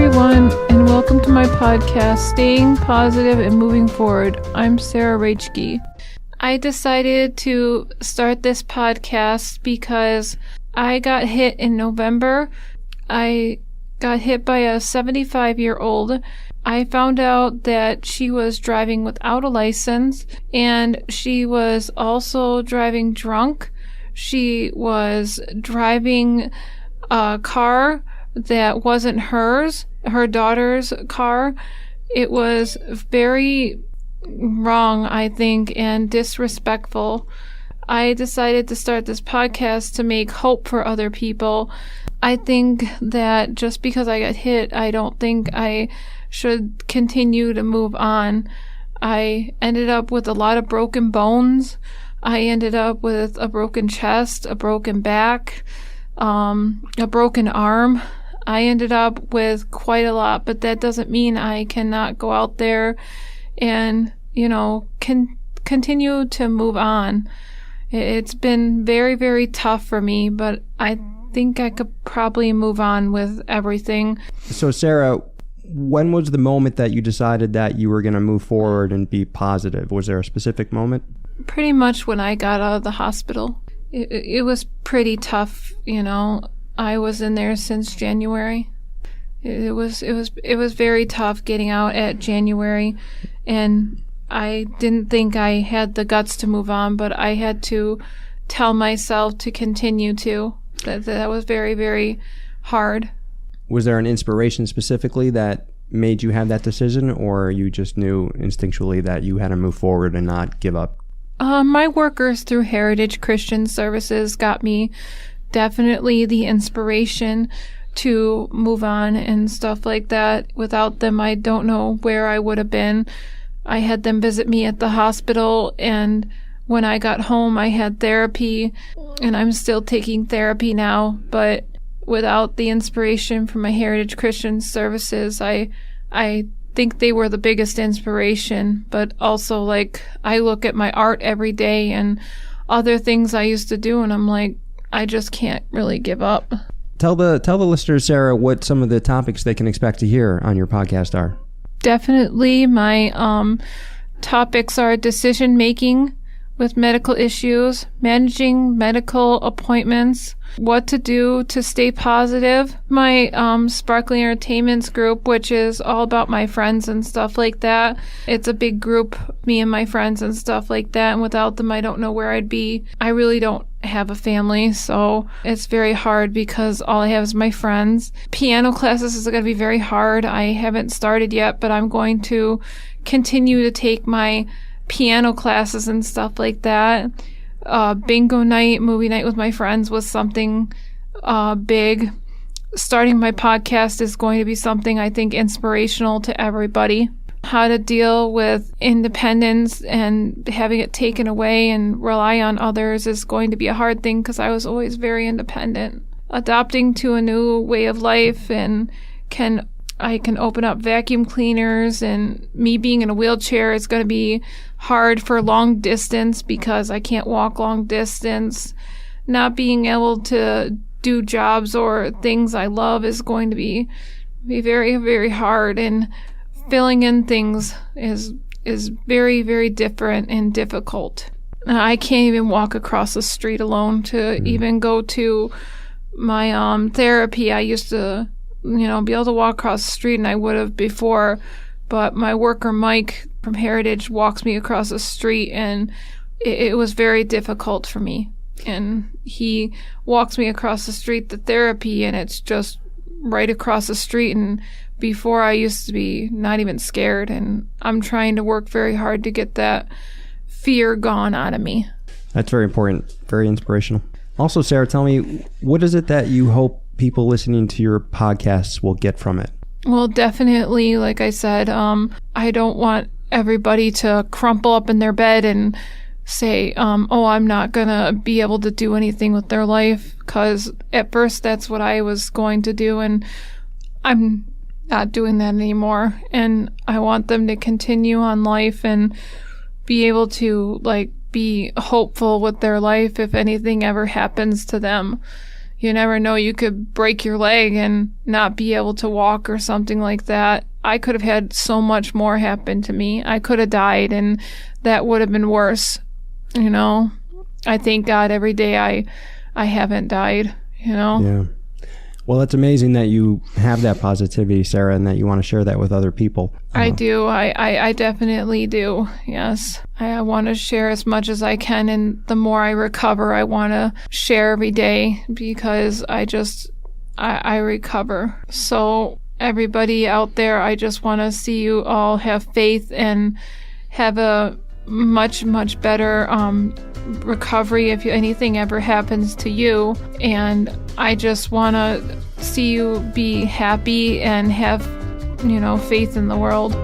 everyone, and welcome to my podcast, Staying Positive and Moving Forward. I'm Sarah Raichke. I decided to start this podcast because I got hit in November. I got hit by a 75-year-old. I found out that she was driving without a license, and she was also driving drunk. She was driving a car that wasn't hers, her daughter's car. It was very wrong, I think, and disrespectful. I decided to start this podcast to make hope for other people. I think that just because I got hit, I don't think I should continue to move on. I ended up with a lot of broken bones. I ended up with a broken chest, a broken back, a broken arm. I ended up with quite a lot, but that doesn't mean I cannot go out there and, continue to move on. It's been very, very tough for me, but I think I could probably move on with everything. So, Sarah, when was the moment that you decided that you were going to move forward and be positive? Was there a specific moment? Pretty much when I got out of the hospital. It was pretty tough, I was in there since January. It was very tough getting out at January, and I didn't think I had the guts to move on, but I had to tell myself to continue to. That was very, very hard. Was there an inspiration specifically that made you have that decision, or you just knew instinctually that you had to move forward and not give up? My workers through Heritage Christian Services got me definitely the inspiration to move on and stuff like that. Without them, I don't know where I would have been. I had them visit me at the hospital, and when I got home, I had therapy, and I'm still taking therapy now. But without the inspiration from my Heritage Christian Services, I think they were the biggest inspiration. But also, I look at my art every day and other things I used to do, and I'm like, I just can't really give up. Tell the listeners, Sarah, what some of the topics they can expect to hear on your podcast are. Definitely my topics are decision making with medical issues, managing medical appointments, what to do to stay positive, my Sparkling Entertainments group, which is all about my friends and stuff like that. It's a big group, me and my friends and stuff like that, and without them I don't know where I'd be. I really don't have a family, so it's very hard because all I have is my friends. Piano classes is going to be very hard. I haven't started yet, but I'm going to continue to take my piano classes and stuff like that. Bingo night, movie night with my friends was something big. Starting my podcast is going to be something I think inspirational to everybody. How to deal with independence and having it taken away and rely on others is going to be a hard thing because I was always very independent. Adopting to a new way of life and I can open up vacuum cleaners, and me being in a wheelchair is going to be hard for long distance because I can't walk long distance. Not being able to do jobs or things I love is going to be very, very hard, and filling in things is very, very different and difficult. I can't even walk across the street alone to even go to my therapy. I used to be able to walk across the street, and I would have before, but my worker Mike from Heritage walks me across the street, and it was very difficult for me. And he walks me across the street to therapy, and it's just right across the street, and before I used to be not even scared, and I'm trying to work very hard to get that fear gone out of me. That's very important, very inspirational. Also, Sarah, tell me, what is it that you hope people listening to your podcasts will get from it? Well, definitely, like I said, I don't want everybody to crumple up in their bed and say, I'm not gonna be able to do anything with their life, because at first that's what I was going to do, and I'm not doing that anymore. And I want them to continue on life and be able to be hopeful with their life if anything ever happens to them. You never know. You could break your leg and not be able to walk or something like that. I could have had so much more happen to me. I could have died, and that would have been worse. You know, I thank God every day I haven't died, you know? Yeah. Well, it's amazing that you have that positivity, Sarah, and that you want to share that with other people. I do. I definitely do. Yes. I want to share as much as I can, and the more I recover, I want to share every day because I recover. So everybody out there, I just want to see you all have faith and have a much, much better recovery if anything ever happens to you. And I just want to see you be happy and have, faith in the world.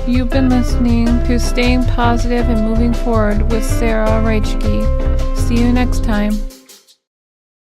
You've been listening to Staying Positive and Moving Forward with Sarah Reichke. See you next time.